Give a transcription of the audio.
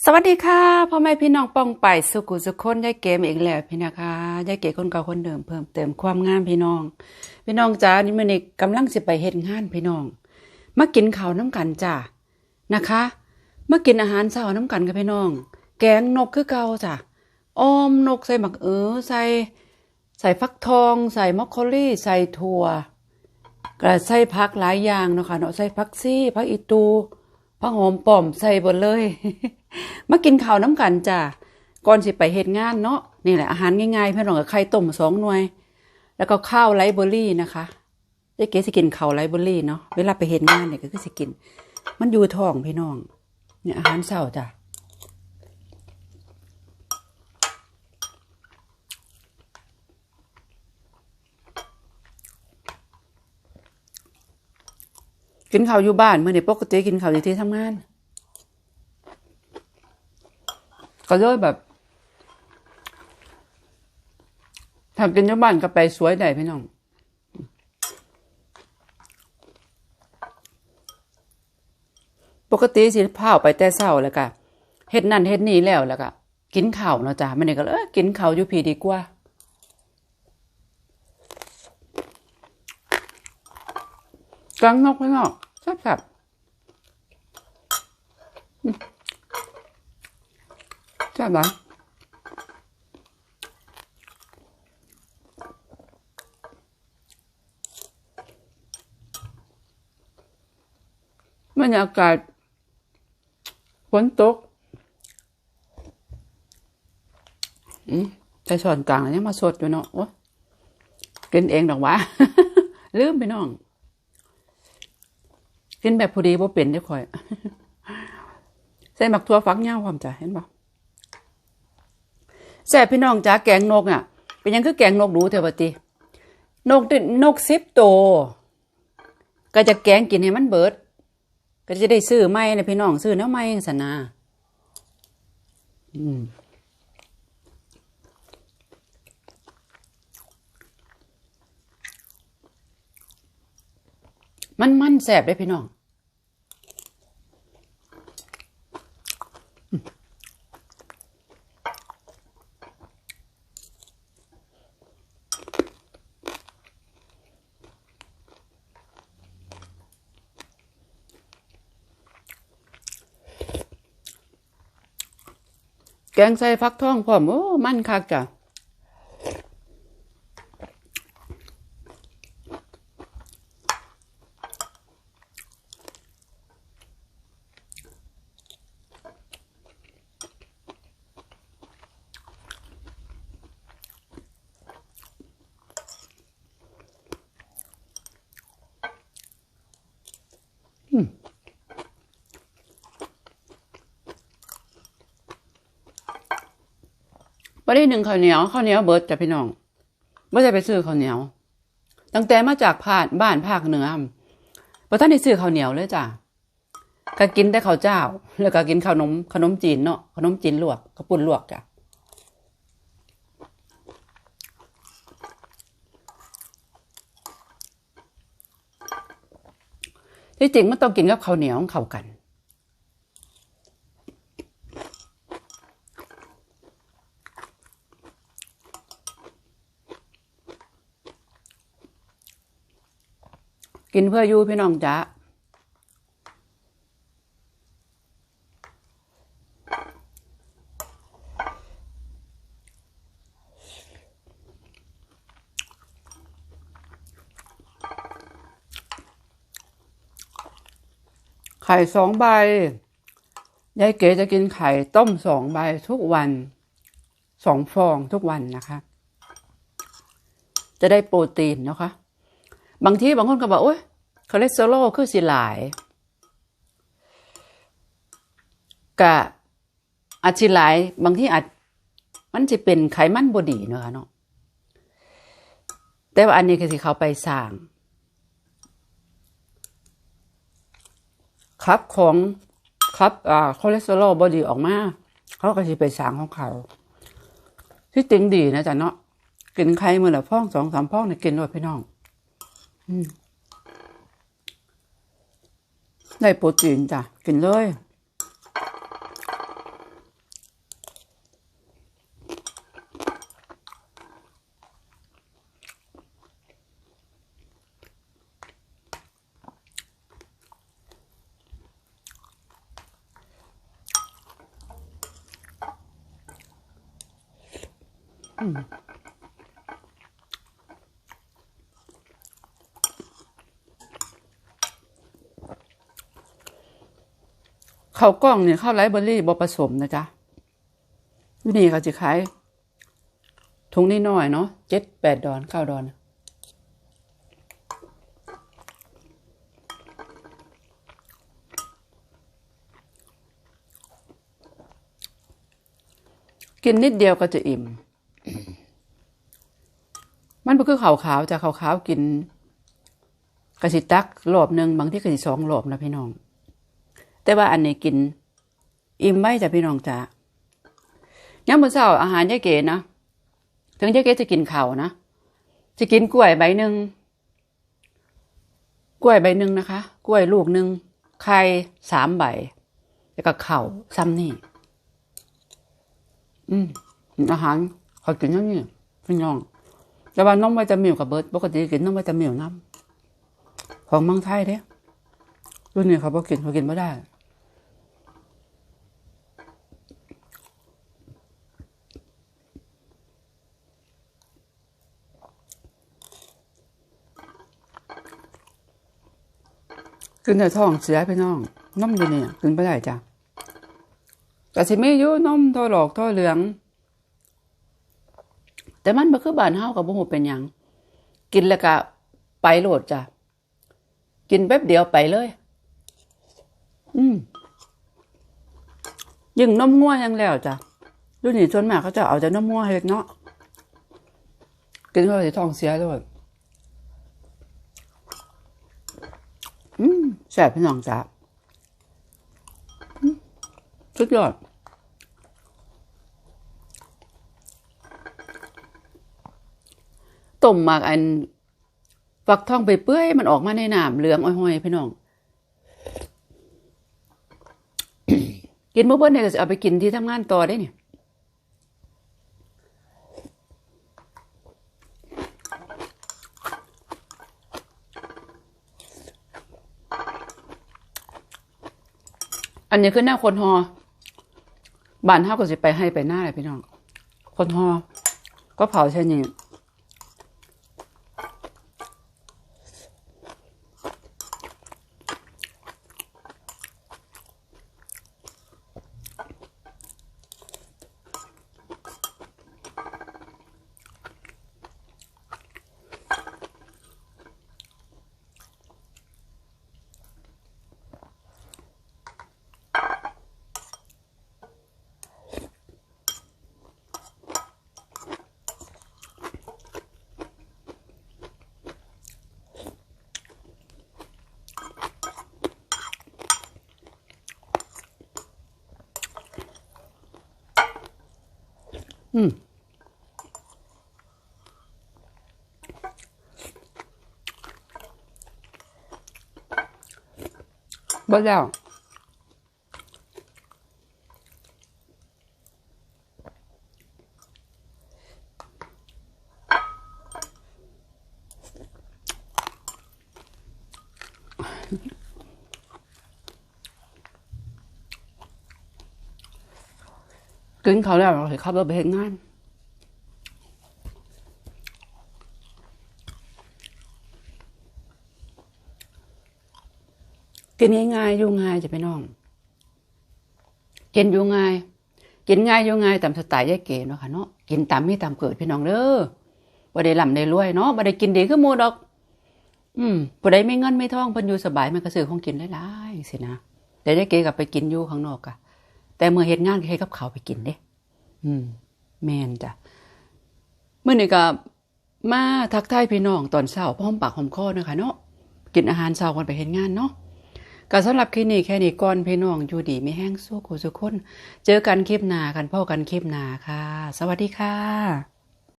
สวัสดีค่ะพ่อแม่พี่น้องป้องไปสุขุสุขคนยายเกมอีกแล้วพี่นะคะยายเกมคนเก่าคนเดิมเพิ่มเติมความงามพี่น้องจ้านี่มื้อนี้กำลังสิไปเฮ็ดงานพี่น้องมากินข้าวน้ำกันจ้านะคะมากินอาหารเช้าน้ำกันกับพี่น้องแกงนกคือเก่าจ้ะอ้อมนกใส่หมักใส่ฟักทองใส่มอคโคลี่ใส่ถั่วก็ใส่ผักหลายอย่างเนาะค่ะเนาะใส่ผักซี่ผักอีตูผักหอมป้อมใส่หมดเลย มากินข้าวน้ำกันจ้ะก่อนสิไปเฮ็ดงานเนาะนี่แหละอาหารง่ายๆพี่น้องกับไข่ต้ม2 หน่วยแล้วก็ข้าวไรซ์เบอร์รี่นะคะยายเก๋สิกินข้าวไรซ์เบอร์รี่เนาะเวลาไปเฮ็ดงานเนี่ยก็คือสิกินมันอยู่ท้องพี่น้องเนี่ยอาหารเช้าจ้ะกินข้าวอยู่บ้านมื้อนี้ปกติกินข้าวอยู่ที่ทำงานก็เลยแบบทำกินอยู่บ้านก็ไปสวยได้พี่น้องปกติสิพาไปแต่เช้าแล้วก็เฮ็ดนั่นเฮ็ดนี่แล้วก็กินข้าวเนาะจ้ะมื้อนี้ก็กินข้าวอยู่พี่ดีกว่ากังนกพี่น้องแซ่บๆแซ่บหลายบรรยากาศฝนตกใส่ช้อนกลางแล้วยังมาสดอยู่เนาะโอ้กินเองดอกวะ ลืมพี่น้องกินแบบพอดีบ่เป็นได้ค่อย ใส่หมักถั่วฝักยาวพร้อมจ้ะเห็นบ่แซ่บพี่น้องจ้าแกงนกอ่ะเป็นยังคือแกงนกดูเถอะบัดตินก10 ตัวก็จะแกงกินให้มันเบิดก็จะได้ซื้อใหม่นะพี่น้องซื้อแนวใหม่จังซั่นนะมันแซ่บเด้พี่น้องแกงใส่ฟักทองพร้อมโอ้มันคักจ้ะบ่ได้นึ่งข้าวเหนียวเบิดจ้ะพี่น้องบ่ได้ไปซื้อข้าวเหนียวตั้งแต่มาจากบ้านภาคเหนือบ่ทันได้ซื้อข้าวเหนียวเลยจ้ะก็กินแต่ข้าวเจ้าแล้วก็กินขนมจีนเนาะขนมจีนลวกข้าวปุ้นลวกจ้ะที่จริงมันต้องกินกับข้าวเหนียวเข้ากันกินเพื่ออยู่พี่น้องจ้ะไข่2 ใบยายเก๋จะกินไข่ต้ม2 ใบทุกวัน2 ฟองทุกวันนะคะจะได้โปรตีนนะคะบางคนก็บอกโอ๊ยคอเลสเตอรอลคือสิหลายกะอาจสิหลายบางทีอาจมันจะเป็นไขมันบ่ดีเนาะค่ะเนาะแต่ว่าอันนี้ก็สิเข้าไปสร้างครับคอเลสเตอรอลบ่ดีออกมาเขาก็สิไปสร้างของเขาที่จริงดีนะจ๊ะเนาะกินไข่มื้อละฟอง2-3 ฟองนี่กินด้วยพี่น้องได้โปรตีนจ้ะกินเลย ข้าวกล้องเนี่ยข้าวไรซ์เบอร์รี่บ่ผสมนะจ๊ะวินี่เขาจะขายถุงนิดหน่อยเนาะ7-8 ดอน9 ดอนกินนิดเดียวก็จะอิ่มมันก็คือขาวๆจะขาวๆกินกะสิตักรอบหนึ่งบางที่กะสิ2 รอบนะพี่น้องแต่ว่าอันนี้กินอิ่มไว้จ้ะพี่น้องจ้ะยามมื้อเช้าอาหารยายเก๋นะถึงยายเก๋จะกินข้าวนะจะกินกล้วยใบหนึ่งนะคะกล้วยลูกหนึ่งไข่3 ใบแล้วก็ข้าวซ้ำนี่อาหารเขากินอย่างนี้พี่น้องแต่ว่านมวิตามินกับเบิร์ดปกติกินนมวิตามินน้ำของเมืองไทยเด้รุ่นนี้เขากินไม่ได้กินแต่ท้องเสียพี่น้องนมอยู่นี่กินไม่ได้จ้ะแต่สิไม่ยุ่นมท่อหลอกท่อเหลืองแต่มันบ่คือบ้านเฮากับบ่ฮู้เป็นหยังกินแล้วก็ไปโลดจ้ะกินแป๊บเดียวไปเลยยิ่งนมงัวยังแล้วจ้ะรุ่นนี้ส่วนมากเขาจะเอาแต่นมงัวเฮ็ดเนาะกินเข้าไปท้องเสียเลยแซ่บพี่น้องจ้ะสุดยอดต้มหมักอันฟักทองไปเปื่อยมันออกมาในน้ำเหลืองอ้อยๆพี่น้อง กินเมื่อวันเนี่ยจะเอาไปกินที่ทำงานต่อได้เนี่ยอันนี้คือหน้าคนฮอบ้านเฮาก็สิไปให้ไปหน้าเลยพี่น้องคนฮอก็เผาใช่นี่บ่แล้วกินเขาแล้วเราสิขับรถไปเฮ็ดงานกินง่ายๆอยู่ง่ายจ้ะพี่น้องกินอยู่ง่ายกินง่ายอยู่ง่ายตามสไตล์ยายเก๋เนาะค่ะเนาะกินตามมีตามเกิดพี่น้องเด้อบ่ได้ร่ำได้รวยเนาะบ่ได้กินดีคือหมู่ดอกผู้ใดมีเงินมีทองเพิ่นอยู่สบายมันก็ซื้อของกินหลายๆสินะแต่ยายเก๋ก็ไปกินอยู่ข้างนอกอะแต่เมื่อเฮ็ดงานก็ให้กับเขาไปกินเด้แม่นจ้ะมื้อนี้ก็มาทักทายพี่น้องตอนเช้าพร้อมปากหอมคอนะคะเนาะกินอาหารเช้าก่อนไปเฮ็ดงานเนาะก็สำหรับคลิปนี้แค่นี้ก่อนพี่น้องอยู่ดีมีแห้งสู้กูสุกคนเจอกันคลิปหน้ากันพ่อกันคลิปหน้าค่ะสวัสดีค่ะ